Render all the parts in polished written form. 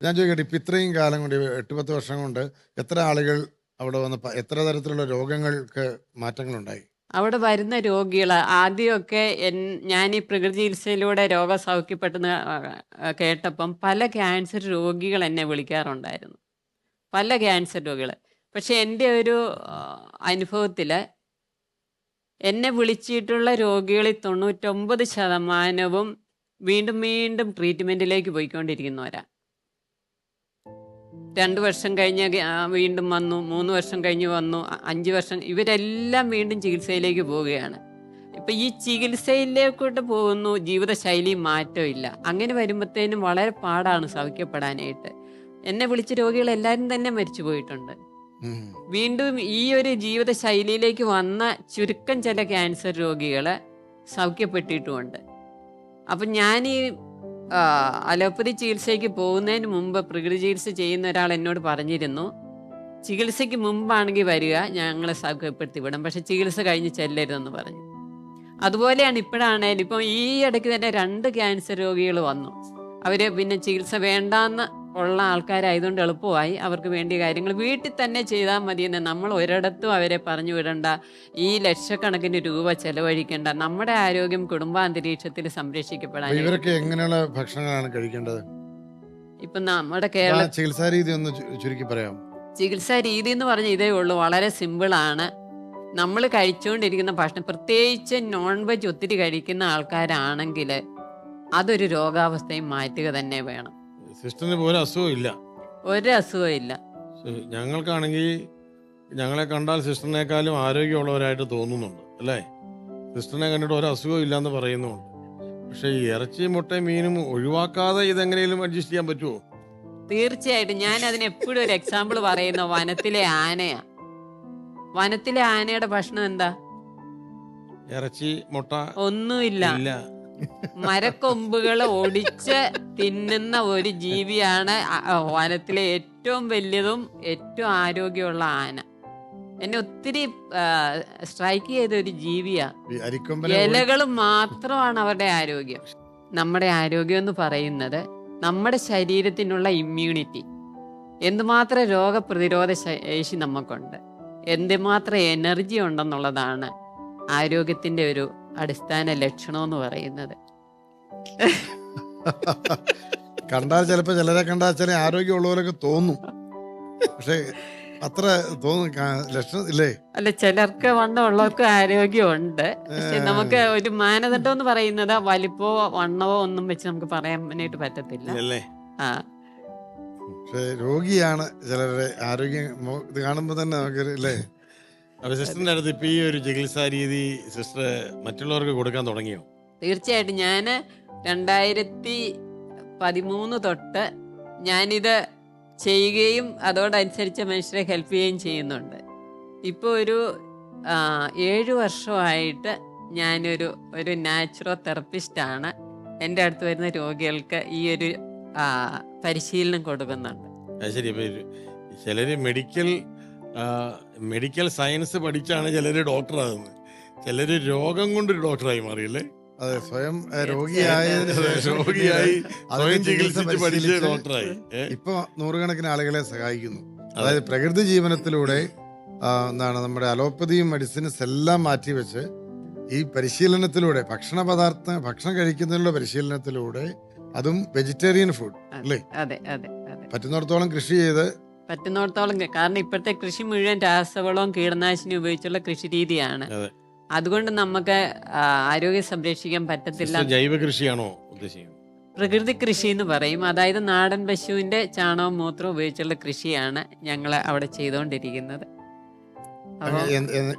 ഞാൻ ചോദിക്കട്ടെ, ഇപ്പം ഇത്രയും കാലം കൊണ്ട് 8-10 വർഷം കൊണ്ട് എത്ര ആളുകൾ അവിടെ വന്ന് എത്ര തരത്തിലുള്ള രോഗങ്ങൾക്ക് മാറ്റങ്ങളുണ്ടായി? അവിടെ വരുന്ന രോഗികൾ ആദ്യമൊക്കെ ഞാൻ ഈ പ്രകൃതി ചികിത്സയിലൂടെ രോഗം സൗഖ്യപ്പെട്ടെന്ന് കേട്ടപ്പം പല ക്യാൻസർ രോഗികൾ എന്നെ വിളിക്കാറുണ്ടായിരുന്നു. പല ക്യാൻസർ രോഗികൾ. പക്ഷെ എൻ്റെ ഒരു അനുഭവത്തിൽ എന്നെ വിളിച്ചിട്ടുള്ള രോഗികളിൽ 99% വീണ്ടും വീണ്ടും ട്രീറ്റ്മെൻറ്റിലേക്ക് പോയിക്കൊണ്ടിരിക്കുന്നവരാ. 2 വർഷം കഴിഞ്ഞ് വീണ്ടും വന്നു, 3 വർഷം കഴിഞ്ഞ് വന്നു, 5 വർഷം, ഇവരെല്ലാം വീണ്ടും ചികിത്സയിലേക്ക് പോവുകയാണ്. ഇപ്പം ഈ ചികിത്സയിലേക്കോട്ട് പോകുന്നു, ജീവിതശൈലി മാറ്റമില്ല. അങ്ങനെ വരുമ്പോഴത്തേനും വളരെ പാടാണ് സൗഖ്യപ്പെടാനായിട്ട്. എന്നെ വിളിച്ച രോഗികളെല്ലാവരും തന്നെ മരിച്ചു പോയിട്ടുണ്ട്. വീണ്ടും ഈ ഒരു ജീവിതശൈലിയിലേക്ക് വന്ന ചുരുക്കം ചില ക്യാൻസർ രോഗികൾ സൗഖ്യപ്പെട്ടിട്ടുമുണ്ട്. അപ്പം ഞാൻ ഈ അലോപ്പതി ചികിത്സയ്ക്ക് പോകുന്നതിന് മുമ്പ് പ്രകൃതി ചികിത്സ ചെയ്യുന്ന ഒരാൾ എന്നോട് പറഞ്ഞിരുന്നു, ചികിത്സയ്ക്ക് മുമ്പാണെങ്കിൽ വരിക, ഞങ്ങളെ സൗഖ്യപ്പെടുത്തി വിടാം, പക്ഷെ ചികിത്സ കഴിഞ്ഞ് ചെല്ലരുതെന്ന് പറഞ്ഞു. അതുപോലെയാണ് ഇപ്പോഴാണേലും. ഇപ്പം ഈ ഇടയ്ക്ക് തന്നെ 2 ക്യാൻസർ രോഗികൾ വന്നു. അവർ പിന്നെ ചികിത്സ വേണ്ടാന്ന് ഉള്ള ആൾക്കാരായതുകൊണ്ട് എളുപ്പമായി. അവർക്ക് വേണ്ടിയ കാര്യങ്ങൾ വീട്ടിൽ തന്നെ ചെയ്താൽ മതിയെന്ന്. നമ്മൾ ഒരിടത്തും അവരെ പറഞ്ഞു വിടണ്ട, ഈ ലക്ഷക്കണക്കിന് രൂപ ചെലവഴിക്കേണ്ട. നമ്മുടെ ആരോഗ്യം കുടുംബാന്തരീക്ഷത്തിൽ സംരക്ഷിക്കപ്പെടാൻ ഇവരൊക്കെ എങ്ങനെയുള്ള ഭക്ഷണങ്ങളാണ് കഴിക്കേണ്ടത്? ഇപ്പം നമ്മുടെ കേരള ചികിത്സാ രീതി ഒന്ന് ചുരുക്കി പറയാം. ചികിത്സാ രീതി എന്ന് പറഞ്ഞാൽ ഇതേ ഉള്ളൂ, വളരെ സിമ്പിളാണ്. നമ്മൾ കഴിച്ചുകൊണ്ടിരിക്കുന്ന ഭക്ഷണം, പ്രത്യേകിച്ച് നോൺ വെജ് ഒത്തിരി കഴിക്കുന്ന ആൾക്കാരാണെങ്കിൽ അതൊരു രോഗാവസ്ഥയും മാറ്റുക തന്നെ വേണം. സിസ്റ്ററിന് ഒരു അസുഖവും ഇല്ല? ഒരു അസുഖവും ഇല്ല. ഞങ്ങൾക്കാണെങ്കിൽ ഞങ്ങളെ കണ്ടാൽ സിസ്റ്ററിനേക്കാളും ആരോഗ്യമുള്ളവരായിട്ട് തോന്നുന്നുണ്ട് അല്ലേ? സിസ്റ്ററിനെ കണ്ടിട്ട് ഒരു അസുഖവും ഇല്ലാന്ന് പറയുന്നുണ്ട്. പക്ഷെ ഈ ഇറച്ചി, മുട്ട, മീനും ഒഴിവാക്കാതെ ഇതെങ്ങനെയും അഡ്ജസ്റ്റ് ചെയ്യാൻ പറ്റുമോ? തീർച്ചയായിട്ടും. ഞാൻ അതിന് എപ്പോഴും ഒരു എക്സാമ്പിൾ പറയുന്ന വനത്തിലെ ആനയാ. വനത്തിലെ ആനയുടെ ഭക്ഷണം എന്താ? ഇറച്ചി, മുട്ട ഒന്നുമില്ല. മരക്കൊമ്പുകൾ ഒടിച്ച് തിന്നുന്ന ഒരു ജീവിയാണ് വനത്തിലെ ഏറ്റവും വലിയതും ഏറ്റവും ആരോഗ്യമുള്ള ആന. എന്നെ ഒത്തിരി സ്ട്രൈക്ക് ചെയ്ത ഒരു ജീവിയാ. ഇലകൾ മാത്രമാണ് അവരുടെ ആരോഗ്യം. നമ്മുടെ ആരോഗ്യം എന്ന് പറയുന്നത് നമ്മുടെ ശരീരത്തിനുള്ള ഇമ്മ്യൂണിറ്റി, എന്തുമാത്രം രോഗപ്രതിരോധ ശേഷി നമുക്കുണ്ട്, എന്തുമാത്രം എനർജി ഉണ്ടെന്നുള്ളതാണ് ആരോഗ്യത്തിൻ്റെ ഒരു അടിസ്ഥാന ലക്ഷണം എന്ന് പറയുന്നത്. കണ്ടാൽ ചിലപ്പോൾ ചിലരെ കണ്ടാൽ ചില ആരോഗ്യമുള്ളവരൊക്കെ തോന്നും, പക്ഷെ അത്ര ലക്ഷണം ഇല്ലേ? അല്ല, ചിലർക്ക് വണ്ണമുള്ളവർക്ക് ആരോഗ്യമുണ്ട്. പക്ഷെ നമുക്ക് ഒരു മാനദണ്ഡം എന്ന് പറയുന്നത് വലിപ്പോ വണ്ണവോ ഒന്നും വെച്ച് നമുക്ക് പറയാനായിട്ട് പറ്റത്തില്ല. ആ, പക്ഷെ രോഗിയാണ് ചിലരുടെ ആരോഗ്യം. ഇത് കാണുമ്പോൾ തന്നെ നമുക്ക് അല്ലേ? അപ്പൊ സിസ്റ്ററിന്റെ അടുത്ത് ഇപ്പൊ ഈ ഒരു ചികിത്സാ രീതി സിസ്റ്റർ മറ്റുള്ളവർക്ക് കൊടുക്കാൻ തുടങ്ങിയോ? തീർച്ചയായിട്ടും. ഞാൻ 2013 തൊട്ട് ഞാനിത് ചെയ്യുകയും അതോടനുസരിച്ച് മനുഷ്യരെ ഹെൽപ്പ് ചെയ്യുകയും ചെയ്യുന്നുണ്ട്. ഇപ്പോൾ ഒരു 7 വർഷമായിട്ട് ഞാനൊരു നാച്ചുറോ തെറപ്പിസ്റ്റാണ്. എൻ്റെ അടുത്ത് വരുന്ന രോഗികൾക്ക് ഈ ഒരു പരിശീലനം കൊടുക്കുന്നുണ്ട്. ശരി. ചിലര് മെഡിക്കൽ സയൻസ് പഠിച്ചാണ് ചിലര് ഡോക്ടറാകുന്നത്, ചിലര് രോഗം കൊണ്ടൊരു ഡോക്ടറായി മാറിയല്ലേ? അതെ, സ്വയം രോഗിയായി സ്വയം ചികിത്സിച്ച് പഠിച്ച് ഡോക്ടറായി ഇപ്പൊ നൂറുകണക്കിന് ആളുകളെ സഹായിക്കുന്നു. അതായത് പ്രകൃതി ജീവനത്തിലൂടെ നമ്മുടെ അലോപ്പതിയും മെഡിസിൻസ് എല്ലാം മാറ്റിവെച്ച് ഈ പരിശീലനത്തിലൂടെ ഭക്ഷണം കഴിക്കുന്നതിനുള്ള പരിശീലനത്തിലൂടെ, അതും വെജിറ്റേറിയൻ ഫുഡ് അല്ലേ? അതെ അതെ അതെ. പറ്റുന്നിടത്തോളം കൃഷി ചെയ്ത് പറ്റുന്നിടത്തോളം, കാരണം ഇപ്പോഴത്തെ കൃഷി മുഴുവൻ രാസവളവും കീടനാശിനി ഉപയോഗിച്ചുള്ള കൃഷി രീതിയാണ്. അതുകൊണ്ട് നമുക്ക് ആരോഗ്യം സംരക്ഷിക്കാൻ പറ്റത്തില്ല. ജൈവ കൃഷിയാണോ ഉദ്ദേശിക്കുന്നത്? പ്രകൃതി കൃഷി എന്ന് പറയും. അതായത് നാടൻ പശുവിന്റെ ചാണകവും മൂത്രവും ഉപയോഗിച്ചുള്ള കൃഷിയാണ് ഞങ്ങൾ അവിടെ ചെയ്തുകൊണ്ടിരിക്കുന്നത്.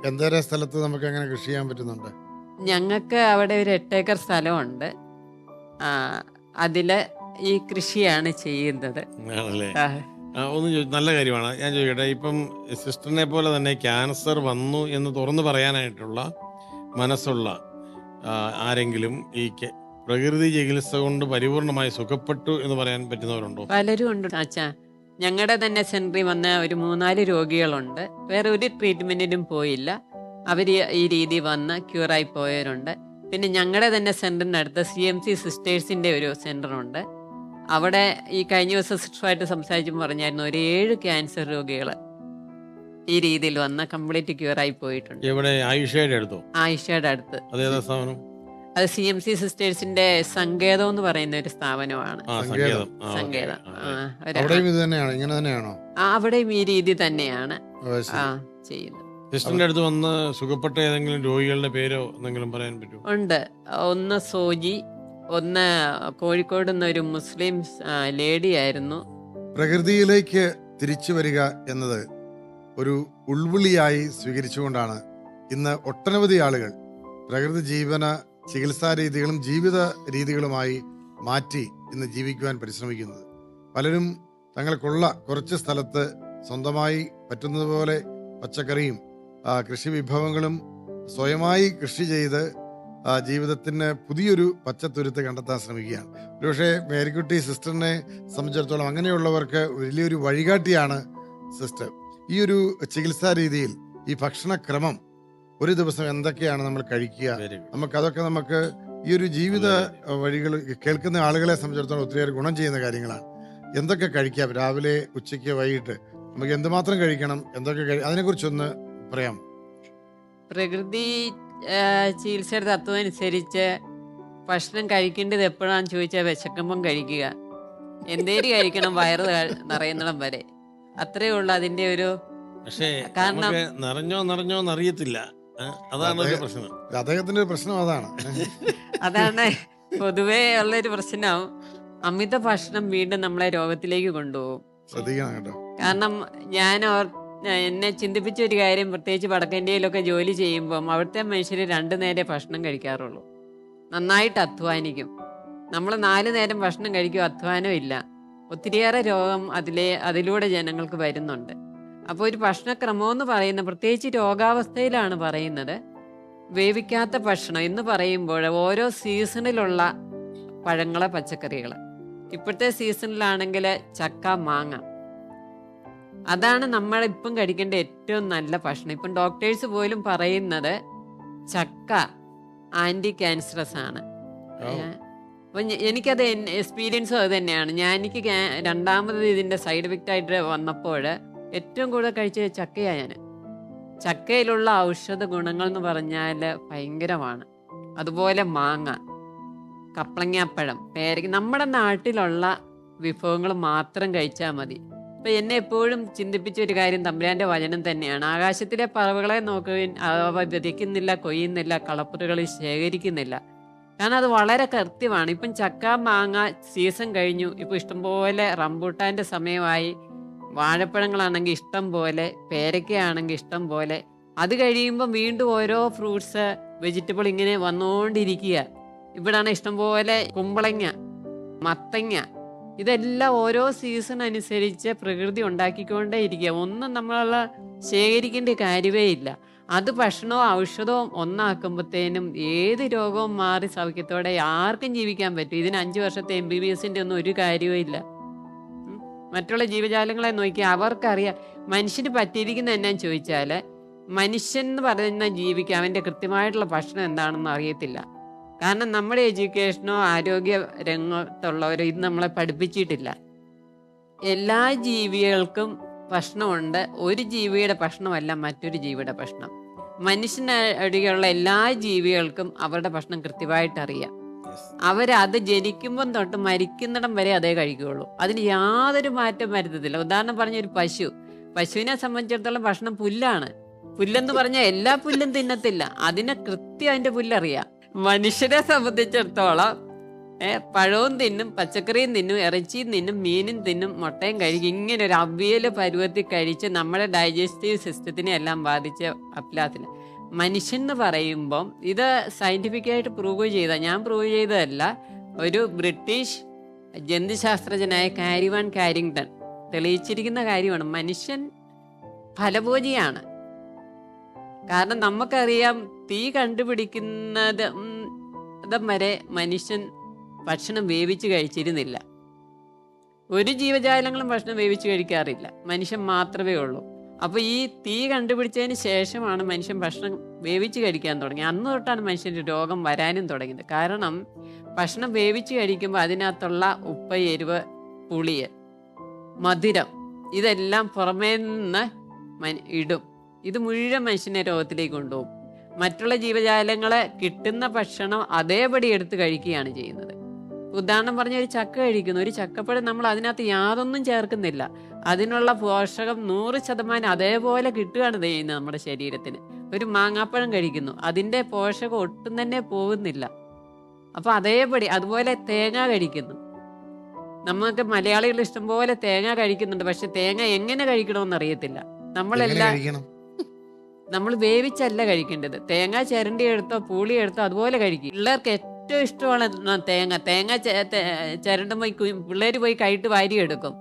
എന്തേറെ സ്ഥലത്ത് നമുക്ക് അങ്ങനെ കൃഷി ചെയ്യാൻ പറ്റുന്നുണ്ട്? ഞങ്ങൾക്ക് അവിടെ ഒരു 8 ഏക്കർ സ്ഥലമുണ്ട്. അതില് ഈ കൃഷിയാണ് ചെയ്യുന്നത്. നല്ല കാര്യമാണ്. ഞാൻ ചോദിക്കട്ടെ, ഇപ്പം സിസ്റ്ററിനെ പോലെ തന്നെ ക്യാൻസർ വന്നു എന്ന് തുറന്നു പറയാനായിട്ടുള്ള മനസ്സുള്ള ആരെങ്കിലും ഈ പ്രകൃതി ചികിത്സ കൊണ്ട് പരിപൂർണമായി സുഖപ്പെട്ടു എന്ന് പറയാൻ പറ്റുന്നവരുണ്ടോ? പലരും ഉണ്ട് അച്ഛാ. ഞങ്ങളുടെ തന്നെ സെന്ററിൽ വന്ന ഒരു 3-4 രോഗികളുണ്ട്. വേറെ ഒരു ട്രീറ്റ്മെന്റിനും പോയില്ല. അവർ ഈ രീതി വന്ന് ക്യൂറായി പോയവരുണ്ട്. പിന്നെ ഞങ്ങളുടെ തന്നെ സെന്ററിനടുത്ത് CMC സിസ്റ്റേഴ്സിന്റെ ഒരു സെന്ററുണ്ട്. അവിടെ ഈ കഴിഞ്ഞ ദിവസം സിസ്റ്ററുമായിട്ട് സംസാരിച്ചും പറഞ്ഞായിരുന്നു ഒരു 7 ക്യാൻസർ രോഗികൾ ഈ രീതിയിൽ വന്ന് കംപ്ലീറ്റ് ക്യൂറായി പോയിട്ടുണ്ട്. എവിടെ? ആയിഷയുടെ അടുത്തോ? ആയിഷയുടെ അടുത്ത്. അതേതാ സ്ഥാപനം? അത് CMC സിസ്റ്റേഴ്സിന്റെ സങ്കേതം എന്ന് പറയുന്ന ഒരു സ്ഥാപനമാണ്. സങ്കേതം. അവിടെയും ഈ രീതി തന്നെയാണ് ചെയ്യുന്നത്. സിസ്റ്ററിന്റെ അടുത്ത് വന്ന് സുഖപ്പെട്ട ഏതെങ്കിലും രോഗികളുടെ പേരോ എന്തെങ്കിലും പറയാൻ പറ്റുമോ? ഉണ്ട്. ഒന്ന് സോജി, ഒന്ന് കോഴിക്കോട് നിന്നൊരു മുസ്ലിം ലേഡി ആയിരുന്നു. പ്രകൃതിയിലേക്ക് തിരിച്ചു വരിക എന്നത് ഒരു ഉൾവിളിയായി സ്വീകരിച്ചുകൊണ്ടാണ് ഇന്ന് ഒട്ടനവധി ആളുകൾ പ്രകൃതി ജീവന ചികിത്സാ രീതികളും ജീവിത രീതികളുമായി മാറ്റി ഇന്ന് ജീവിക്കുവാൻ പരിശ്രമിക്കുന്നത്. പലരും തങ്ങൾക്കുള്ള കുറച്ച് സ്ഥലത്ത് സ്വന്തമായി പറ്റുന്നതുപോലെ പച്ചക്കറിയും കൃഷി വിഭവങ്ങളും സ്വയമായി കൃഷി ചെയ്ത് ജീവിതത്തിന് പുതിയൊരു പച്ചത്തുരുത്ത് കണ്ടെത്താൻ ശ്രമിക്കുകയാണ്. ഒരുപക്ഷെ മേരിക്കുട്ടി സിസ്റ്ററിനെ സംബന്ധിച്ചിടത്തോളം അങ്ങനെയുള്ളവർക്ക് വലിയൊരു വഴികാട്ടിയാണ് സിസ്റ്റർ. ഈ ഒരു ചികിത്സാ രീതിയിൽ ഈ ഭക്ഷണക്രമം, ഒരു ദിവസം എന്തൊക്കെയാണ് നമ്മൾ കഴിക്കുക, നമുക്ക് ഈ ഒരു ജീവിത വഴികൾ കേൾക്കുന്ന ആളുകളെ സംബന്ധിച്ചിടത്തോളം ഒത്തിരിയേറെ ഗുണം ചെയ്യുന്ന കാര്യങ്ങളാണ്. എന്തൊക്കെ കഴിക്കാം, രാവിലെ ഉച്ചയ്ക്ക് വൈകിട്ട് നമുക്ക് എന്തുമാത്രം കഴിക്കണം, എന്തൊക്കെ അതിനെക്കുറിച്ചൊന്ന് പറയാം. പ്രകൃതി ചികിത്സയുടെ തത്വം അനുസരിച്ച് ഭക്ഷണം കഴിക്കേണ്ടത് എപ്പോഴാണെന്ന് ചോദിച്ചാൽ വിശക്കുമ്പം കഴിക്കുക. എന്തേലും കഴിക്കണം വയറ് നിറയുന്നിടം വരെ. അത്രേ ഉള്ളൂ അതിന്റെ ഒരു. കാരണം നിറഞ്ഞോ അറിയത്തില്ല. അതാണ് പ്രശ്നം. അദ്ദേഹത്തിന്റെ പ്രശ്നം അതാണ് പൊതുവേ ഉള്ളൊരു പ്രശ്നം. അമിത ഭക്ഷണം വീണ്ടും നമ്മളെ രോഗത്തിലേക്ക് കൊണ്ടുപോകും. ശ്രദ്ധിക്കണം കേട്ടോ. കാരണം എന്നെ ചിന്തിപ്പിച്ച ഒരു കാര്യം, പ്രത്യേകിച്ച് വടക്കൻ ഇന്ത്യയിലൊക്കെ ജോലി ചെയ്യുമ്പം അവിടുത്തെ മനുഷ്യർ 2 നേരം ഭക്ഷണം കഴിക്കാറുള്ളൂ. നന്നായിട്ട് അധ്വാനിക്കും. നമ്മൾ 4 നേരം ഭക്ഷണം കഴിക്കും, അധ്വാനം ഇല്ല. ഒത്തിരിയേറെ രോഗം അതിലൂടെ ജനങ്ങൾക്ക് വരുന്നുണ്ട്. അപ്പോൾ ഒരു ഭക്ഷണക്രമം എന്ന് പറയുന്നത്, പ്രത്യേകിച്ച് രോഗാവസ്ഥയിലാണ് പറയുന്നത്, വേവിക്കാത്ത ഭക്ഷണം എന്ന് പറയുമ്പോൾ ഓരോ സീസണിലുള്ള പഴങ്ങള്, പച്ചക്കറികൾ. ഇപ്പോഴത്തെ സീസണിലാണെങ്കിൽ ചക്ക, മാങ്ങ, അതാണ് നമ്മളിപ്പം കഴിക്കേണ്ട ഏറ്റവും നല്ല ഭക്ഷണം. ഇപ്പം ഡോക്ടേഴ്സ് പോലും പറയുന്നത് ചക്ക ആൻറ്റി ക്യാൻസറസ് ആണ്. അപ്പം എനിക്കത് എക്സ്പീരിയൻസും അത് തന്നെയാണ്. എനിക്ക് രണ്ടാമത് ഇതിൻ്റെ സൈഡ് എഫക്റ്റ് ആയിട്ട് വന്നപ്പോൾ ഏറ്റവും കൂടുതൽ കഴിച്ചത് ചക്കയാണ്. ചക്കയിലുള്ള ഔഷധ ഗുണങ്ങൾ എന്ന് പറഞ്ഞാൽ ഭയങ്കരമാണ്. അതുപോലെ മാങ്ങ, കപ്ലങ്ങാപ്പഴം, പേരയ്ക്ക, നമ്മുടെ നാട്ടിലുള്ള വിഭവങ്ങൾ മാത്രം കഴിച്ചാൽ മതി. ഇപ്പം എന്നെ എപ്പോഴും ചിന്തിപ്പിച്ച ഒരു കാര്യം തമ്പുരാൻ്റെ വചനം തന്നെയാണ്. ആകാശത്തിലെ പറവകളെ നോക്കുവിൻ, അവ വിതയ്ക്കുന്നില്ല, കൊയ്യുന്നില്ല, കളപ്പുരകളിൽ ശേഖരിക്കുന്നില്ല. കാരണം അത് വളരെ കൃത്യമാണ്. ഇപ്പം ചക്ക, മാങ്ങ സീസൺ കഴിഞ്ഞു. ഇപ്പം ഇഷ്ടംപോലെ റംബൂട്ടാൻ്റെ സമയമായി. വാഴപ്പഴങ്ങളാണെങ്കിൽ ഇഷ്ടം പോലെ, പേരയ്ക്കയാണെങ്കിൽ ഇഷ്ടം പോലെ. അത് കഴിയുമ്പം വീണ്ടും ഓരോ ഫ്രൂട്ട്സ്, വെജിറ്റബിൾ ഇങ്ങനെ വന്നുകൊണ്ടിരിക്കുക. ഇവിടാണ് ഇഷ്ടംപോലെ കുമ്പളങ്ങ, മത്തങ്ങ, ഇതെല്ലാം ഓരോ സീസൺ അനുസരിച്ച് പ്രകൃതി ഉണ്ടാക്കിക്കൊണ്ടേ ഇരിക്കുക. ഒന്നും നമ്മൾ ശേഖരിക്കേണ്ട കാര്യമേ ഇല്ല. അത് ഭക്ഷണവും ഔഷധവും ഒന്നാക്കുമ്പോഴത്തേനും ഏത് രോഗവും മാറി സൗഖ്യത്തോടെ ആർക്കും ജീവിക്കാൻ പറ്റും. ഇതിന് 5 വർഷത്തെ MBBSന്റെ ഒന്നും ഒരു കാര്യവും ഇല്ല. മറ്റുള്ള ജീവജാലങ്ങളെ നോക്കി അവർക്കറിയാം. മനുഷ്യന് പറ്റിയിരിക്കുന്ന എന്നാന്ന് ചോദിച്ചാൽ, മനുഷ്യൻ എന്ന് പറയുന്ന ജീവിക്ക് അവൻ്റെ കൃത്യമായിട്ടുള്ള ഭക്ഷണം എന്താണെന്ന് അറിയത്തില്ല. കാരണം നമ്മുടെ എഡ്യൂക്കേഷനോ ആരോഗ്യ രംഗത്തുള്ളവരോ ഇത് നമ്മളെ പഠിപ്പിച്ചിട്ടില്ല. എല്ലാ ജീവികൾക്കും ഭക്ഷണമുണ്ട്. ഒരു ജീവിയുടെ ഭക്ഷണമല്ല മറ്റൊരു ജീവിയുടെ ഭക്ഷണം. മനുഷ്യനൊഴികെയുള്ള എല്ലാ ജീവികൾക്കും അവരുടെ ഭക്ഷണം കൃത്യമായിട്ട് അറിയാം. അവരത് ജനിക്കുമ്പം തൊട്ട് മരിക്കുന്നിടം വരെ അതേ കഴിക്കുകയുള്ളൂ. അതിന് യാതൊരു മാറ്റം വരുത്തത്തില്ല. ഉദാഹരണം പറഞ്ഞൊരു പശുവിനെ സംബന്ധിച്ചിടത്തോളം ഭക്ഷണം പുല്ലാണ്. പുല്ലെന്ന് പറഞ്ഞാൽ എല്ലാ പുല്ലും തിന്നത്തില്ല, അതിനെ കൃത്യം അതിൻ്റെ പുല്ലറിയാം. മനുഷ്യരെ സംബന്ധിച്ചിടത്തോളം പഴവും തിന്നും, പച്ചക്കറിയും തിന്നും, ഇറച്ചിയും തിന്നും, മീനും തിന്നും, മുട്ടയും കഴിക്കും. ഇങ്ങനെ ഒരു അവിയൽ പരുവത്തിൽ കഴിച്ച് നമ്മുടെ ഡൈജസ്റ്റീവ് സിസ്റ്റത്തിനെ എല്ലാം ബാധിച്ച് അപ്ലാത്തില്ല. മനുഷ്യൻ എന്ന് പറയുമ്പം ഇത് സയൻറ്റിഫിക്കായിട്ട് പ്രൂവ് ഞാൻ പ്രൂവ് ചെയ്തതല്ല, ഒരു ബ്രിട്ടീഷ് ജന്തുശാസ്ത്രജ്ഞനായ കാരിവാൻ കാരിങ്ടൺ തെളിയിച്ചിരിക്കുന്ന കാര്യമാണ്. മനുഷ്യൻ ഫലഭോജിയാണ്. കാരണം നമുക്കറിയാം, തീ കണ്ടുപിടിക്കുന്നത് വരെ മനുഷ്യൻ ഭക്ഷണം വേവിച്ച് കഴിച്ചിരുന്നില്ല. ഒരു ജീവജാലങ്ങളും ഭക്ഷണം വേവിച്ച് കഴിക്കാറില്ല, മനുഷ്യൻ മാത്രമേ ഉള്ളൂ. അപ്പോൾ ഈ തീ കണ്ടുപിടിച്ചതിന് ശേഷമാണ് മനുഷ്യൻ ഭക്ഷണം വേവിച്ച് കഴിക്കാൻ തുടങ്ങി. അന്ന് തൊട്ടാണ് മനുഷ്യൻ്റെ രോഗം വരാനും തുടങ്ങിയത്. കാരണം ഭക്ഷണം വേവിച്ച് കഴിക്കുമ്പോൾ അതിനകത്തുള്ള ഉപ്പ്, എരിവ്, പുളി, മധുരം ഇതെല്ലാം പുറമേ നിന്ന് ഇടും. ഇത് മുഴുവൻ മനുഷ്യനെ രോഗത്തിലേക്ക് കൊണ്ടുപോകും. മറ്റുള്ള ജീവജാലങ്ങളെ കിട്ടുന്ന ഭക്ഷണം അതേപടി എടുത്ത് കഴിക്കുകയാണ് ചെയ്യുന്നത്. ഉദാഹരണം പറഞ്ഞ ഒരു ചക്ക കഴിക്കുന്നു, ഒരു ചക്കപ്പഴം നമ്മൾ അതിനകത്ത് യാതൊന്നും ചേർക്കുന്നില്ല, അതിനുള്ള പോഷകം 100% അതേപോലെ കിട്ടുകയാണ് ചെയ്യുന്നത് നമ്മുടെ ശരീരത്തിന്. ഒരു മാങ്ങാപ്പഴം കഴിക്കുന്നു, അതിൻ്റെ പോഷകം ഒട്ടും തന്നെ പോകുന്നില്ല. അപ്പോൾ അതേപടി അതുപോലെ തേങ്ങ കഴിക്കുന്നു. നമുക്ക് മലയാളികൾ ഇഷ്ടംപോലെ തേങ്ങ കഴിക്കുന്നുണ്ട്, പക്ഷെ തേങ്ങ എങ്ങനെ കഴിക്കണമെന്ന് അറിയത്തില്ല. നമ്മൾ വേവിച്ചല്ല കഴിക്കേണ്ടത്. തേങ്ങ ചിരണ്ടി എടുത്തോ പൂളി എടുത്തോ അതുപോലെ കഴിക്കും. പിള്ളേർക്ക് ഏറ്റവും ഇഷ്ടമാണ് തേങ്ങ ചിരണ്ടുമ്പോൾ പിള്ളേർ പോയി കൈയിട്ട് വാരി എടുക്കും.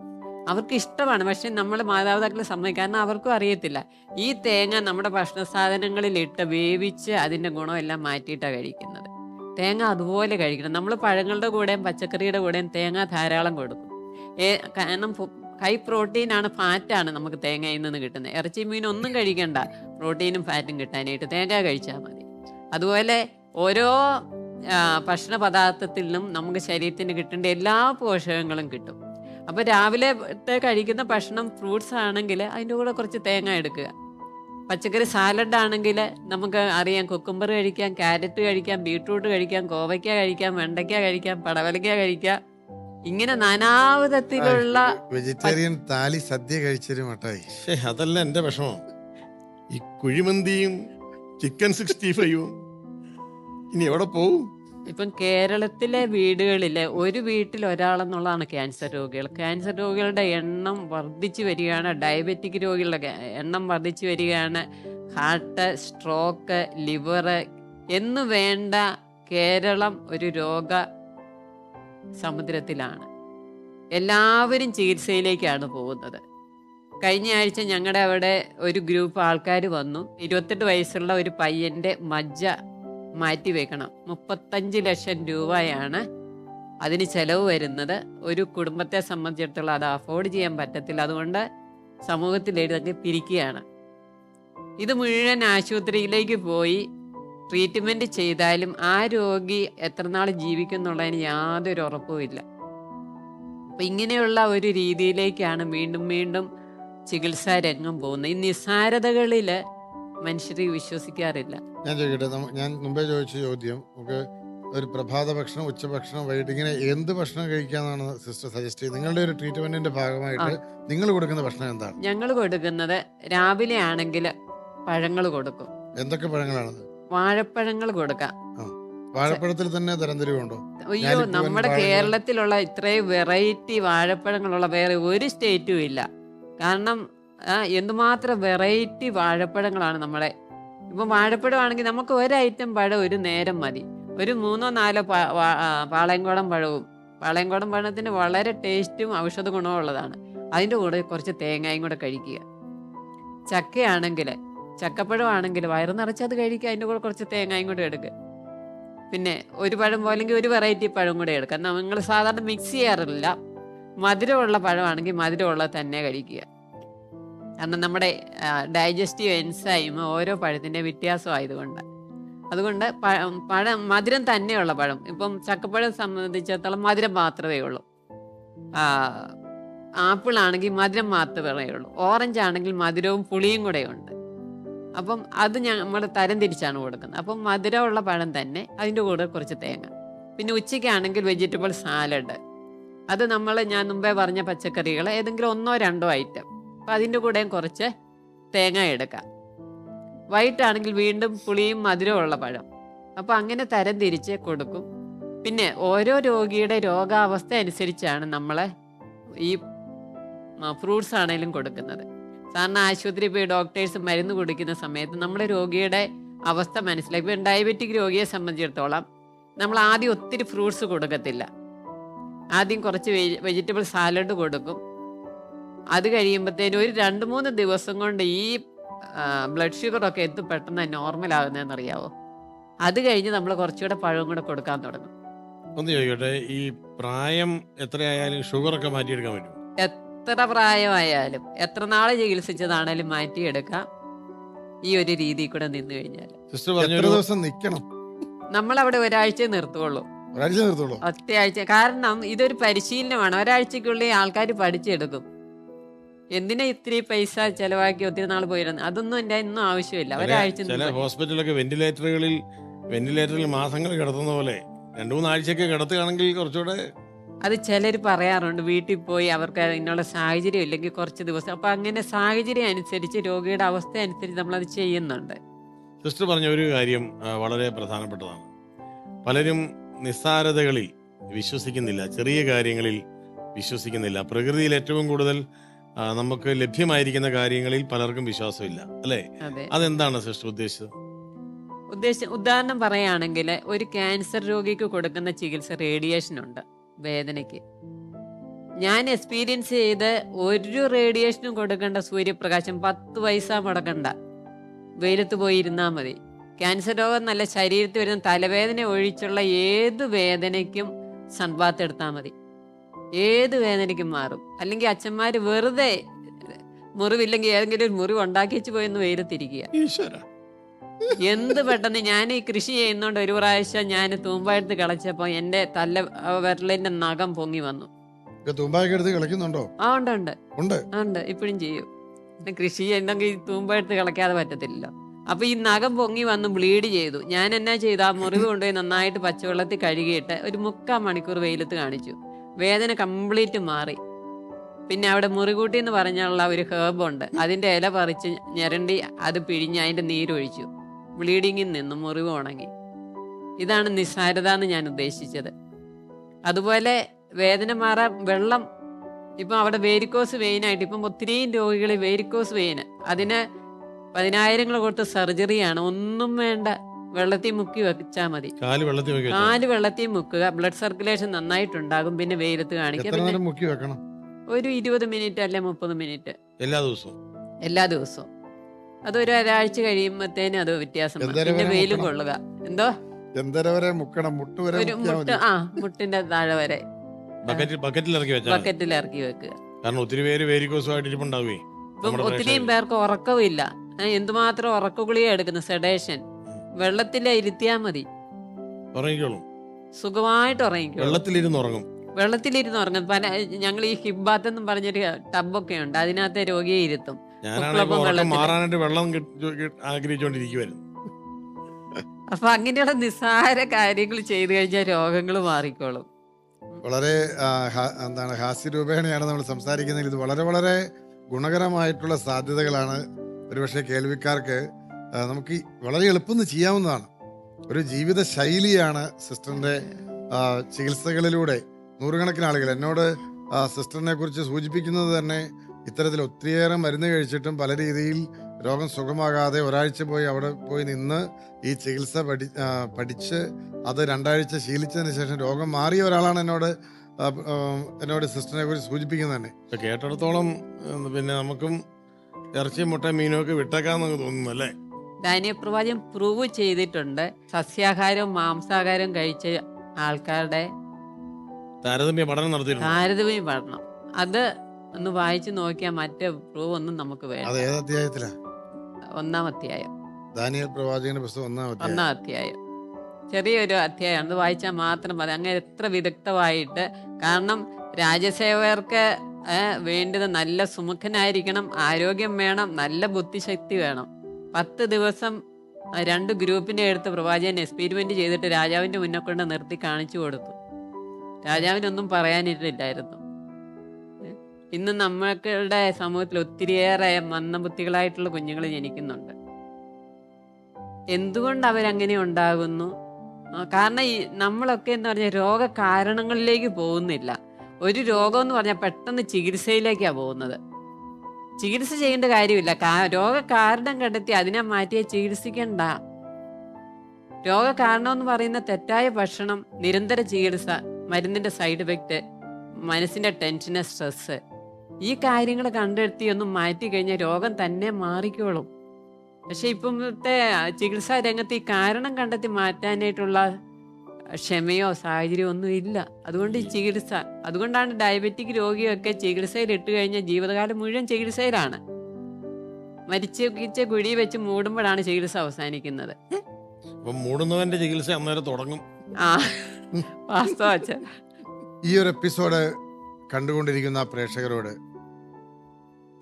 അവർക്ക് ഇഷ്ടമാണ്, പക്ഷെ നമ്മൾ മാതാപിതാക്കൾ സമ്മതിക്കും. കാരണം അവർക്കും അറിയത്തില്ല ഈ തേങ്ങ നമ്മുടെ ഭക്ഷണ സാധനങ്ങളിലിട്ട് വേവിച്ച് അതിൻ്റെ ഗുണമെല്ലാം മാറ്റിയിട്ടാണ് കഴിക്കുന്നത്. തേങ്ങ അതുപോലെ കഴിക്കണം. നമ്മൾ പഴങ്ങളുടെ കൂടെയും പച്ചക്കറിയുടെ കൂടെയും തേങ്ങ ധാരാളം കൊടുക്കും. കാരണം ഹൈ പ്രോട്ടീനാണ്, ഫാറ്റാണ് നമുക്ക് തേങ്ങയിൽ നിന്ന് കിട്ടുന്നത്. ഇറച്ചി മീനൊന്നും കഴിക്കണ്ട, പ്രോട്ടീനും ഫാറ്റും കിട്ടാനായിട്ട് തേങ്ങ കഴിച്ചാൽ മതി. അതുപോലെ ഓരോ ഭക്ഷണ പദാർത്ഥത്തിൽ നിന്നും നമുക്ക് ശരീരത്തിന് കിട്ടേണ്ട എല്ലാ പോഷകങ്ങളും കിട്ടും. അപ്പോൾ രാവിലെ കഴിക്കുന്ന ഭക്ഷണം ഫ്രൂട്ട്സ് ആണെങ്കിൽ അതിൻ്റെ കൂടെ കുറച്ച് തേങ്ങ എടുക്കുക. പച്ചക്കറി സാലഡ് ആണെങ്കിൽ നമുക്ക് അറിയാം, കുക്കുംബർ കഴിക്കാം, ക്യാരറ്റ് കഴിക്കാം, ബീട്രൂട്ട് കഴിക്കാം, കോവയ്ക്ക കഴിക്കാം, വെണ്ടയ്ക്ക കഴിക്കാം, പടവലക്ക കഴിക്കാം. ഇങ്ങനെ നാനാവിധത്തിലുള്ള വെജിറ്റേറിയൻ താലി സദ്യ കഴിച്ചൊരു മട്ടായി. അതല്ല എന്റെ വിഷമം. ഈ കുഴിമന്തിയും ചിക്കൻ 65 ഇനി എവിടെ പോവും? ഇപ്പം കേരളത്തിലെ വീടുകളിൽ ഒരു വീട്ടിൽ ഒരാളെന്നുള്ളതാണ് ക്യാൻസർ രോഗികൾ. ക്യാൻസർ രോഗികളുടെ എണ്ണം വർദ്ധിച്ചു വരികയാണ്. ഡയബറ്റിക് രോഗികളുടെ എണ്ണം വർദ്ധിച്ചു വരികയാണ്. ഹാർട്ട്, സ്ട്രോക്ക്, ലിവർ എന്നു വേണ്ട കേരളം ഒരു രോഗ സമുദ്രത്തിലാണ്. എല്ലാവരും ചികിത്സയിലേക്കാണ് പോകുന്നത്. കഴിഞ്ഞ ആഴ്ച ഞങ്ങളുടെ അവിടെ ഒരു ഗ്രൂപ്പ് ആൾക്കാർ വന്നു. 28 വയസ്സുള്ള ഒരു പയ്യൻ്റെ മജ്ജ മാറ്റി വെക്കണം. 35 ലക്ഷം രൂപയാണ് അതിന് ചെലവ് വരുന്നത്. ഒരു കുടുംബത്തെ സംബന്ധിച്ചിടത്തോളം അത് അഫോർഡ് ചെയ്യാൻ പറ്റത്തില്ല. അതുകൊണ്ട് സമൂഹത്തിൽ എഴുതി പിരിക്കുകയാണ്. ഇത് മുഴുവൻ ആശുപത്രിയിലേക്ക് പോയി ട്രീറ്റ്മെൻറ്റ് ചെയ്താലും ആ രോഗി എത്ര നാൾ ജീവിക്കും എന്നുള്ളതിന് യാതൊരു ഉറപ്പുമില്ല. അപ്പം ഇങ്ങനെയുള്ള ഒരു രീതിയിലേക്കാണ് വീണ്ടും വീണ്ടും ചികിത്സാ രംഗം പോകുന്നത്. ഈ നിസ്സാരതകളിൽ മനുഷ്യർ വിശ്വസിക്കാറില്ല. ഞാൻ ചോദിക്കട്ടെ, ഞാൻ മുമ്പേ ചോദിച്ച ചോദ്യം, നമുക്ക് ഒരു പ്രഭാത ഭക്ഷണം, ഉച്ചഭക്ഷണം, വൈകിട്ട് ഇങ്ങനെ എന്ത് ഭക്ഷണം കഴിക്കാന്നാണ് സിസ്റ്റർ സജസ്റ്റ് ചെയ്ത്? നിങ്ങളുടെ ഒരു ട്രീറ്റ്മെന്റിന്റെ ഭാഗമായിട്ട് നിങ്ങൾ കൊടുക്കുന്ന ഭക്ഷണം എന്താണ്? ഞങ്ങൾ കൊടുക്കുന്നത് രാവിലെ ആണെങ്കിൽ പഴങ്ങൾ കൊടുക്കും. എന്തൊക്കെ പഴങ്ങളാണത്? വാഴപ്പഴങ്ങൾ കൊടുക്കാം. വാഴപ്പഴത്തിൽ തന്നെ തരംതിരിവുണ്ടോ? അയ്യോ, നമ്മുടെ കേരളത്തിലുള്ള ഇത്രയും വെറൈറ്റി വാഴപ്പഴങ്ങളുള്ള വേറെ ഒരു സ്റ്റേറ്റും ഇല്ല. കാരണം എന്തുമാത്രം വെറൈറ്റി വാഴപ്പഴങ്ങളാണ് നമ്മുടെ. ഇപ്പം വാഴപ്പഴമാണെങ്കിൽ നമുക്ക് ഒരു ഐറ്റം പഴം ഒരു നേരം മതി. ഒരു 3-4 പാളയംകോടൻ പഴവും. പാളയംകോടൻ പഴത്തിന് വളരെ ടേസ്റ്റും ഔഷധ ഗുണവും ഉള്ളതാണ്. അതിൻ്റെ കൂടെ കുറച്ച് തേങ്ങയും കൂടെ കഴിക്കുക. ചക്കയാണെങ്കിൽ, ചക്കപ്പഴമാണെങ്കിൽ വയറ് നിറച്ചത് കഴിക്കുക, അതിൻ്റെ കൂടെ കുറച്ച് തേങ്ങയും കൂടെ എടുക്കുക. പിന്നെ ഒരു പഴം പോലെങ്കിൽ ഒരു വെറൈറ്റി പഴം കൂടെ എടുക്കുക. നമ്മൾ സാധാരണ മിക്സ് ചെയ്യാറില്ല. മധുരമുള്ള പഴമാണെങ്കിൽ മധുരമുള്ളത് തന്നെ കഴിക്കുക. കാരണം നമ്മുടെ ഡൈജസ്റ്റീവ് എൻസൈം ഓരോ പഴത്തിൻ്റെ വ്യത്യാസമായതുകൊണ്ട്. അതുകൊണ്ട് മധുരം തന്നെയുള്ള പഴം. ഇപ്പം ചക്കപ്പഴം സംബന്ധിച്ചിടത്തോളം മധുരം മാത്രമേ ഉള്ളൂ. ആപ്പിൾ ആണെങ്കിൽ മധുരം മാത്രമേ ഉള്ളൂ. ഓറഞ്ച് ആണെങ്കിൽ മധുരവും പുളിയും കൂടെ ഉണ്ട്. അപ്പം അത് നമ്മൾ തരം തിരിച്ചാണ് കൊടുക്കുന്നത്. അപ്പം മധുരമുള്ള പഴം തന്നെ, അതിൻ്റെ കൂടെ കുറച്ച് തേങ്ങ. പിന്നെ ഉച്ചയ്ക്കാണെങ്കിൽ വെജിറ്റബിൾ സാലഡ്. അത് ഞാൻ മുമ്പേ പറഞ്ഞ പച്ചക്കറികൾ ഏതെങ്കിലും 1-2 ഐറ്റം. അപ്പം അതിൻ്റെ കൂടെയും കുറച്ച് തേങ്ങ എടുക്കാം. വൈകിട്ടാണെങ്കിൽ വീണ്ടും പുളിയും മധുരമുള്ള പഴം. അപ്പോൾ അങ്ങനെ തരം തിരിച്ച് കൊടുക്കും. പിന്നെ ഓരോ രോഗിയുടെ രോഗാവസ്ഥ അനുസരിച്ചാണ് നമ്മൾ ഈ ഫ്രൂട്ട്സ് ആണെങ്കിലും കൊടുക്കുന്നത്. സാധാരണ ആശുപത്രി പോയി ഡോക്ടേഴ്സ് മരുന്ന് കുടിക്കുന്ന സമയത്ത് നമ്മുടെ രോഗിയുടെ അവസ്ഥ മനസ്സിലാക്കി. ഇപ്പം ഡയബറ്റിക് രോഗിയെ സംബന്ധിച്ചിടത്തോളം നമ്മൾ ആദ്യം ഒത്തിരി ഫ്രൂട്ട്സ് കൊടുക്കത്തില്ല. ആദ്യം കുറച്ച് വെജിറ്റബിൾ സാലഡ് കൊടുക്കും. അത് കഴിയുമ്പോഴത്തേനും ഒരു 2-3 ദിവസം കൊണ്ട് ഈ ബ്ലഡ് ഷുഗറൊക്കെ പെട്ടെന്ന് നോർമൽ അറിയാവോ? അത് കഴിഞ്ഞ് നമ്മൾ കുറച്ചുകൂടെ പഴവും കൂടെ കൊടുക്കാൻ തുടങ്ങും. ഒന്ന് ചോദിക്കട്ടെ, ഈ പ്രായം എത്രയായാലും ഷുഗറൊക്കെ മാറ്റിയെടുക്കാൻ പറ്റും? എത്ര പ്രായമായാലും എത്ര നാള് ചികിത്സിച്ചതാണേലും മാറ്റിയെടുക്കാം ഈ ഒരു രീതിയിൽ കൂടെ നിന്ന് കഴിഞ്ഞാൽ. സിസ്റ്റർ എത്ര പറഞ്ഞൊരു ദിവസം നിക്കണം? നമ്മളവിടെ ഒരാഴ്ച നിർത്തുള്ളൂ, ഒരാഴ്ച നിർത്തുള്ളൂ. ഒറ്റയാഴ്ച. കാരണം ഇതൊരു പരിശീലനമാണ്, ഒരാഴ്ചക്കുള്ളിൽ ആൾക്കാർ പഠിച്ചെടുക്കും. എന്തിനാ ഇത്തിരി പൈസ ചെലവാക്കി ഒത്തിരി നാൾ പോയിരുന്നു, അതൊന്നും എൻ്റെ ഒന്നും ആവശ്യമില്ല. ഒരാഴ്ച ചില ഹോസ്പിറ്റലൊക്കെ വെന്റിലേറ്ററിൽ മാസങ്ങൾ കിടത്തുന്ന പോലെ 2-3 ആഴ്ചയൊക്കെ കിടത്തുകയാണെങ്കിൽ കുറച്ചുകൂടെ. അത് ചിലർ പറയാറുണ്ട്, വീട്ടിൽ പോയി അവർക്ക് അതിനുള്ള സാഹചര്യം ഇല്ലെങ്കിൽ കുറച്ച് ദിവസം. അപ്പം അങ്ങനെ സാഹചര്യം അനുസരിച്ച് രോഗിയുടെ അവസ്ഥ അനുസരിച്ച് നമ്മളത് ചെയ്യുന്നുണ്ട്. സിസ്റ്റർ പറഞ്ഞ ഒരു കാര്യം വളരെ പ്രധാനപ്പെട്ടതാണ്. പലരും നിസ്സാരതകളിൽ വിശ്വസിക്കുന്നില്ല, ചെറിയ കാര്യങ്ങളിൽ വിശ്വസിക്കുന്നില്ല. പ്രകൃതിയിൽ ഏറ്റവും കൂടുതൽ നമുക്ക് ലഭ്യമായിരിക്കുന്ന കാര്യങ്ങളിൽ പലർക്കും വിശ്വാസമില്ല, അല്ലേ? അതെ. അതെന്താണ് സിസ്റ്റർ ഉദ്ദേശിച്ചത്? ഉദാഹരണം പറയുകയാണെങ്കിൽ, ഒരു ക്യാൻസർ രോഗിക്ക് കൊടുക്കുന്ന ചികിത്സ റേഡിയേഷൻ ഉണ്ട് വേദനയ്ക്ക്. ഞാൻ എക്സ്പീരിയൻസ് ചെയ്ത് ഒരു റേഡിയേഷനും കൊടുക്കേണ്ട സൂര്യപ്രകാശം 10 പൈസ മുടക്കണ്ട, വെയിലത്ത് പോയി ഇരുന്നാൽ മതി. ക്യാൻസർ രോഗം നല്ല ശരീരത്തിൽ വരുന്ന തലവേദന ഒഴിച്ചുള്ള ഏത് വേദനയ്ക്കും സൺബാത്ത് എടുത്താൽ മതി, ഏത് വേദനയ്ക്കും മാറും. അല്ലെങ്കിൽ അച്ഛന്മാർ വെറുതെ മുറിവില്ലെങ്കിൽ ഏതെങ്കിലും ഒരു മുറിവ് ഉണ്ടാക്കി വെച്ച് പോയെന്ന് വെയിലത്തിരിക്കുക. എന്ത് പെട്ടെന്ന് ഞാൻ ഈ കൃഷി ചെയ്യുന്നോണ്ട് ഒരു പ്രാവശ്യം ഞാൻ തൂമ്പായെടുത്ത് കളച്ചപ്പോൾ എൻ്റെ വിരലിന്റെ നഖം പൊങ്ങി വന്നു. തൂമ്പായൊക്കെ എടുത്ത് കളിക്കുന്നുണ്ടോ? ആ ഉണ്ട്, ഇപ്പോഴും ചെയ്യും. കൃഷി ചെയ്യണമെങ്കിൽ തൂമ്പായെടുത്ത് കളക്കാതെ പറ്റത്തില്ലല്ലോ. അപ്പൊ ഈ നഖം പൊങ്ങി വന്ന് ബ്ലീഡ് ചെയ്തു. ഞാൻ എന്നാ ചെയ്തു, ആ മുറിവ് കൊണ്ടുപോയി നന്നായിട്ട് പച്ചവെള്ളത്തിൽ കഴുകിയിട്ട് ഒരു 3/4 മണിക്കൂർ വെയിലത്ത് കാണിച്ചു. വേദന കംപ്ലീറ്റ് മാറി. പിന്നെ അവിടെ മുറികൂട്ടി എന്ന് പറഞ്ഞുള്ള ഒരു ഹേർബുണ്ട്, അതിന്റെ ഇല പറിച്ച് ഞരണ്ടി അത് പിഴിഞ്ഞ് അതിന്റെ നീരൊഴിച്ചു. ബ്ലീഡിങ്ങിൽ നിന്നും മുറിവ് ഉണങ്ങി. ഇതാണ് നിസ്സാരത എന്ന് ഞാൻ ഉദ്ദേശിച്ചത്. അതുപോലെ വേദന മാറാൻ വെള്ളം, ഇപ്പം അവിടെ വേരിക്കോസ് വെയിനായിട്ട് ഇപ്പം ഒത്തിരിയും രോഗികൾ വേരിക്കോസ് വെയിന്, അതിന് 10,000 കൊടുത്ത് സർജറിയാണ്. ഒന്നും വേണ്ട, വെള്ളത്തിൽ മുക്കി വെച്ചാൽ മതി. കാല് വെള്ളത്തിൽ മുക്കുക, ബ്ലഡ് സർക്കുലേഷൻ നന്നായിട്ടുണ്ടാകും. പിന്നെ വെയിലത്ത് കാണിക്കുക. ഒരു 20 മിനിറ്റ് അല്ലെ 30 മിനിറ്റ് എല്ലാ ദിവസവും. അതൊരു ഒരാഴ്ച കഴിയുമ്പോഴത്തേനും അത് വ്യത്യാസം. പിന്നെ വെയിലും കൊള്ളുക. എന്തോ മുട്ടിന്റെ താഴെ വരെ ബക്കറ്റിൽ ഇറക്കി വെക്കുക. ഇപ്പം ഒത്തിരിയും പേർക്ക് ഉറക്കമില്ല. എന്തുമാത്രം ഉറക്ക ഗുളിക എടുക്കുന്ന സെഡേഷൻ, വെള്ളത്തിൽ ഇരുത്തിയാൽ മതി, സുഖമായിട്ട് ഉറങ്ങിക്കും. വെള്ളത്തിലിരുന്ന് ഉറങ്ങും. ഞങ്ങൾ ഈ ഹിബ് ബാത്ത് എന്നും പറഞ്ഞൊരു ടബൊക്കെ ഉണ്ട്, അതിനകത്ത് രോഗിയെ ഇരുത്തും. അപ്പൊ അങ്ങനെയുള്ള നിസ്സാര കാര്യങ്ങൾ ചെയ്തു കഴിഞ്ഞാൽ രോഗങ്ങൾ മാറിക്കോളും. വളരെ ഹാസ്യരൂപേണയാണ് നമ്മൾ സംസാരിക്കുന്നത്. ഇത് വളരെ വളരെ ഗുണകരമായിട്ടുള്ള സാധ്യതകളാണ്. ഒരുപക്ഷെ കേൾവിക്കാർക്ക് നമുക്ക് വളരെ എളുപ്പം ചെയ്യാവുന്നതാണ്. ഒരു ജീവിത ശൈലിയാണ് സിസ്റ്ററിന്റെ ചികിത്സകളിലൂടെ. നൂറുകണക്കിന് ആളുകൾ എന്നോട് സിസ്റ്ററിനെ കുറിച്ച് സൂചിപ്പിക്കുന്നത് തന്നെ ഇത്തരത്തിൽ ഒത്തിരിയേറെ മരുന്ന് കഴിച്ചിട്ടും പല രീതിയിൽ രോഗം സുഖമാകാതെ ഒരാഴ്ച പോയി അവിടെ പോയി നിന്ന് ഈ ചികിത്സ പഠിച്ച് അത് 2 ആഴ്ച ശീലിച്ചതിന് ശേഷം രോഗം മാറിയ ഒരാളാണ് എന്നോട് സിസ്റ്ററിനെ കുറിച്ച് സൂചിപ്പിക്കുന്നത് തന്നെ. കേട്ടിടത്തോളം പിന്നെ നമുക്കും ഇറച്ചി മുട്ട മീനൊക്കെ വിട്ടേക്കാന്ന് തോന്നുന്നു, അല്ലേ? ദാനിയേൽ പ്രവാചകൻ പ്രൂവ് ചെയ്തിട്ടുണ്ട്. സസ്യാഹാരവും മാംസാഹാരവും കഴിച്ച ആൾക്കാരുടെ താരതമ്യ പഠനം. അത് ഒന്ന് വായിച്ചു നോക്കിയാൽ മറ്റേ പ്രൂവ് ഒന്നും നമുക്ക് വേണം. 1-ാം അധ്യായം ദാനിയേൽ പ്രവാചകന്റെ പുസ്തകം 1-ാം അധ്യായം. ചെറിയൊരു അധ്യായം, അത് വായിച്ചാൽ മാത്രം മതി. അങ്ങനെ എത്ര വിദഗ്ധമായിട്ട്. കാരണം രാജ്യസേവകർക്ക് വേണ്ടത് നല്ല സുമുഖനായിരിക്കണം, ആരോഗ്യം വേണം, നല്ല ബുദ്ധിശക്തി വേണം. 10 ദിവസം 2 ഗ്രൂപ്പിനെ എടുത്ത് പ്രവാചകൻ എക്സ്പെരിമെന്റ് ചെയ്തിട്ട് രാജാവിന്റെ മുന്നേ കൊണ്ട് നിർത്തി കാണിച്ചു കൊടുത്തു. രാജാവിനൊന്നും പറയാനിട്ടില്ലായിരുന്നു. ഇന്ന് നമ്മളുടെ സമൂഹത്തിൽ ഒത്തിരിയേറെ മന്ദബുദ്ധികളായിട്ടുള്ള കുഞ്ഞുങ്ങൾ ജനിക്കുന്നുണ്ട്. എന്തുകൊണ്ട് അവരങ്ങനെ ഉണ്ടാകുന്നു? കാരണം നമ്മളൊക്കെ എന്ന് പറഞ്ഞാൽ രോഗകാരണങ്ങളിലേക്ക് പോകുന്നില്ല. ഒരു രോഗം എന്ന് പറഞ്ഞാൽ പെട്ടെന്ന് ചികിത്സയിലേക്കാണ് പോകുന്നത്. ചികിത്സ ചെയ്യേണ്ട കാര്യമില്ല. രോഗകാരണം കണ്ടെത്തി അതിനെ മാറ്റിയെ ചികിത്സിക്കണ്ട. രോഗകാരണം എന്ന് പറയുന്ന തെറ്റായ ഭക്ഷണം, നിരന്തര ചികിത്സ, മരുന്നിന്റെ സൈഡ് എഫക്റ്റ്, മനസ്സിന്റെ ടെൻഷന്, സ്ട്രെസ്, ഈ കാര്യങ്ങൾ കണ്ടെത്തി ഒന്നും മാറ്റി കഴിഞ്ഞാൽ രോഗം തന്നെ മാറിക്കോളും. പക്ഷെ ഇപ്പോഴത്തെ ചികിത്സാ രംഗത്ത് ഈ കാരണം കണ്ടെത്തി മാറ്റാനായിട്ടുള്ള ക്ഷമയോ സാഹചര്യമോ ഒന്നും ഇല്ല. അതുകൊണ്ട് ഈ ചികിത്സ, അതുകൊണ്ടാണ് ഡയബറ്റിക് രോഗിയൊക്കെ ചികിത്സയിൽ ഇട്ട് കഴിഞ്ഞാൽ ജീവിതകാലം മുഴുവൻ ചികിത്സയിലാണ്. മരിച്ച കുഴി വെച്ച് മൂടുമ്പോഴാണ് ചികിത്സ അവസാനിക്കുന്നത്. മൂടുന്നവന്റെ ചികിത്സ അന്നേരം തുടങ്ങും. ആ, വാസ്തവ അച്ഛൻ. ഈ ഒരു എപ്പിസോഡ് കണ്ടുകൊണ്ടിരിക്കുന്ന പ്രേക്ഷകരോട്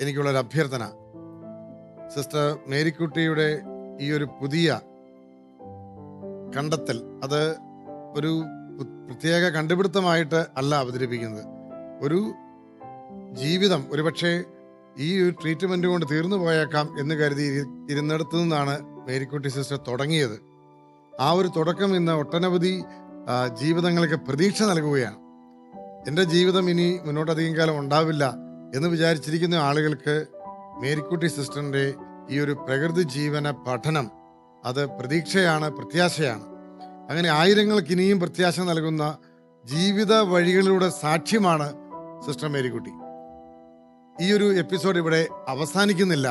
എനിക്കുള്ളൊരു അഭ്യർത്ഥന, സിസ്റ്റർ മേരിക്കുട്ടിയുടെ ഈ ഒരു പുതിയ കണ്ടെത്തൽ, അത് ഒരു പ്രത്യേക കണ്ടുപിടുത്തമായിട്ട് അല്ല അവതരിപ്പിക്കുന്നത്. ഒരു ജീവിതം ഒരുപക്ഷെ ഈ ഒരു ട്രീറ്റ്മെന്റ് കൊണ്ട് തീർന്നു പോയേക്കാം എന്ന് കരുതി ഇരുന്നിടത്തു നിന്നാണ് മേരിക്കുട്ടി സിസ്റ്റർ തുടങ്ങിയത്. ആ ഒരു തുടക്കം ഇന്ന് ഒട്ടനവധി ജീവിതങ്ങൾക്ക് പ്രതീക്ഷ നൽകുകയാണ്. എൻ്റെ ജീവിതം ഇനി മുന്നോട്ടധികം കാലം ഉണ്ടാവില്ല എന്ന് വിചാരിച്ചിരിക്കുന്ന ആളുകൾക്ക് മേരിക്കുട്ടി സിസ്റ്ററിൻ്റെ ഈ ഒരു പ്രകൃതി ജീവന പഠനം അത് പ്രതീക്ഷയാണ്, പ്രത്യാശയാണ്. അങ്ങനെ ആയിരങ്ങൾക്ക് ഇനിയും പ്രത്യാശ നൽകുന്ന ജീവിത വഴികളിലൂടെ സാക്ഷ്യമാണ് സിസ്റ്റർ മേരിക്കുട്ടി. ഈ ഒരു എപ്പിസോഡ് ഇവിടെ അവസാനിക്കുന്നില്ല.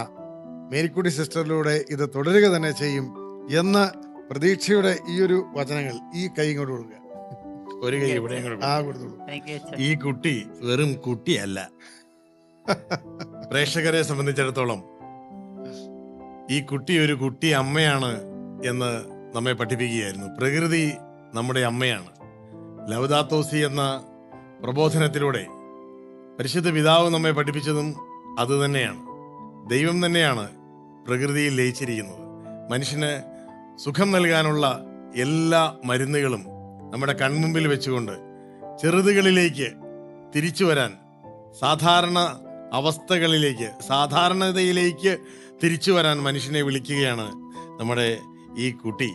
മേരിക്കുട്ടി സിസ്റ്ററിലൂടെ ഇത് തുടരുക തന്നെ ചെയ്യും എന്ന പ്രതീക്ഷയുടെ ഈ ഒരു വചനങ്ങൾ, ഈ കൈ ഇങ്ങോട്ട് കൊടുക്കുക, ഒരു കൈ ഇവിടെ കൊടുത്തോളൂ. ഈ കുട്ടി വെറും കുട്ടിയല്ല. പ്രേക്ഷകരെ സംബന്ധിച്ചിടത്തോളം ഈ കുട്ടി ഒരു കുട്ടി അമ്മയാണ് എന്ന് നമ്മെ പഠിപ്പിക്കുകയായിരുന്നു. പ്രകൃതി നമ്മുടെ അമ്മയാണ്. ലൗദാത്തോസി എന്ന പ്രബോധനത്തിലൂടെ പരിശുദ്ധ പിതാവ് നമ്മെ പഠിപ്പിച്ചതും അത് തന്നെയാണ്. ദൈവം തന്നെയാണ് പ്രകൃതിയിൽ ലയിച്ചിരിക്കുന്നത്. മനുഷ്യന് സുഖം നൽകാനുള്ള എല്ലാ മരുന്നുകളും നമ്മുടെ കൺമുമ്പിൽ വെച്ചുകൊണ്ട് ചെറുതുകളിലേക്ക് തിരിച്ചു വരാൻ, സാധാരണ അവസ്ഥകളിലേക്ക്, സാധാരണതയിലേക്ക് തിരിച്ചു വരാൻ മനുഷ്യനെ വിളിക്കുകയാണ് നമ്മുടെ ഈ കുട്ടി.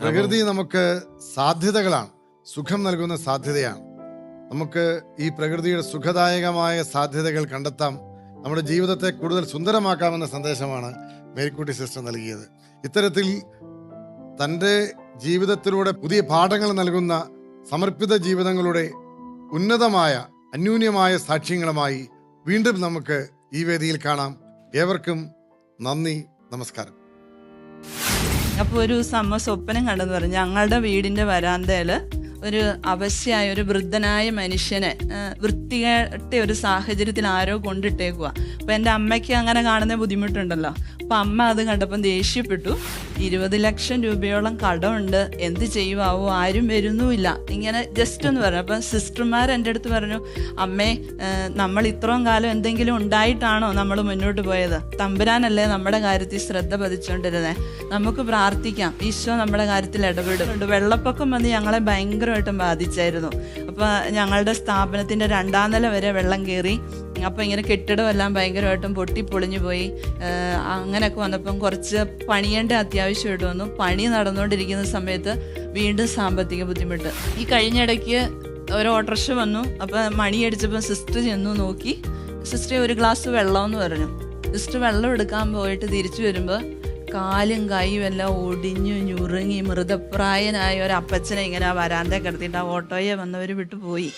പ്രകൃതി നമുക്ക് സാധ്യതകളാണ്, സുഖം നൽകുന്ന സാധ്യതയാണ്. നമുക്ക് ഈ പ്രകൃതിയുടെ സുഖദായകമായ സാധ്യതകൾ കണ്ടെത്താം, നമ്മുടെ ജീവിതത്തെ കൂടുതൽ സുന്ദരമാക്കാമെന്ന സന്ദേശമാണ് മേരിക്കുട്ടി സിസ്റ്റർ നൽകിയത്. ഇത്തരത്തിൽ തൻ്റെ ജീവിതത്തിലൂടെ പുതിയ പാഠങ്ങൾ നൽകുന്ന സമർപ്പിത ജീവിതങ്ങളുടെ ഉന്നതമായ അന്യൂന്യമായ സാക്ഷ്യങ്ങളുമായി വീണ്ടും നമുക്ക് ഈ വേദിയിൽ കാണാം. ഏവർക്കും നന്ദി, നമസ്കാരം. അപ്പോൾ ഒരു അമ്മ സ്വപ്നം കണ്ടെന്ന് പറഞ്ഞു, ഞങ്ങളുടെ വീടിൻ്റെ വരാന്തയിൽ ഒരു അവശയായ ഒരു വൃദ്ധനായ മനുഷ്യനെ വൃത്തികെട്ട ഒരു സാഹചര്യത്തിൽ ആരോ കൊണ്ടിട്ടേക്കുക. അപ്പോൾ എൻ്റെ അമ്മയ്ക്ക് അങ്ങനെ കാണുന്ന ബുദ്ധിമുട്ടുണ്ടല്ലോ. അപ്പം അമ്മ അത് കണ്ടപ്പം ദേഷ്യപ്പെട്ടു. 20 ലക്ഷം രൂപയോളം കടമുണ്ട്, എന്ത് ചെയ്യുവാവോ, ആരും വരുന്നുമില്ല, ഇങ്ങനെ ജസ്റ്റ് ഒന്ന് പറഞ്ഞു. അപ്പം സിസ്റ്റർമാർ എൻ്റെ അടുത്ത് പറഞ്ഞു, അമ്മേ, നമ്മൾ ഇത്രയും കാലം എന്തെങ്കിലും ഉണ്ടായിട്ടാണോ നമ്മൾ മുന്നോട്ട് പോയത്? തമ്പുരാനല്ലേ നമ്മുടെ കാര്യത്തിൽ ശ്രദ്ധ പതിച്ചുകൊണ്ടിരുന്നത്, നമുക്ക് പ്രാർത്ഥിക്കാം, ഈശോ നമ്മുടെ കാര്യത്തിൽ ഇടപെടുന്നുണ്ട്. വെള്ളപ്പൊക്കം വന്ന് ഞങ്ങളെ ഭയങ്കരമായിട്ടും ബാധിച്ചായിരുന്നു. അപ്പോൾ ഞങ്ങളുടെ സ്ഥാപനത്തിൻ്റെ 2ാം നില വരെ വെള്ളം കയറി. അപ്പോൾ ഇങ്ങനെ കെട്ടിടമെല്ലാം ഭയങ്കരമായിട്ടും പൊട്ടിപ്പൊളിഞ്ഞു പോയി. അങ്ങനെയൊക്കെ വന്നപ്പം കുറച്ച് പണിയേണ്ട അത്യാവശ്യമായിട്ട് വന്നു. പണി നടന്നുകൊണ്ടിരിക്കുന്ന സമയത്ത് വീണ്ടും സാമ്പത്തിക ബുദ്ധിമുട്ട്. ഈ കഴിഞ്ഞിടയ്ക്ക് ഒരു ഓട്ടോറിക്ഷ വന്നു. അപ്പോൾ മണിയടിച്ചപ്പോൾ സിസ്റ്റർ ചെന്നു നോക്കി. സിസ്റ്റർ ഒരു ഗ്ലാസ് വെള്ളമെന്ന് പറഞ്ഞു. സിസ്റ്റർ വെള്ളം എടുക്കാൻ പോയിട്ട് തിരിച്ചു വരുമ്പോൾ കാലും കൈയും എല്ലാം ഒടിഞ്ഞു ഞുറുങ്ങി മൃതപ്രായനായ ഒരു അപ്പച്ചനെ ഇങ്ങനെ ആ വരാന്തേ കിടത്തിയിട്ട് ആ ഓട്ടോയെ വന്നവർ വിട്ടുപോയി.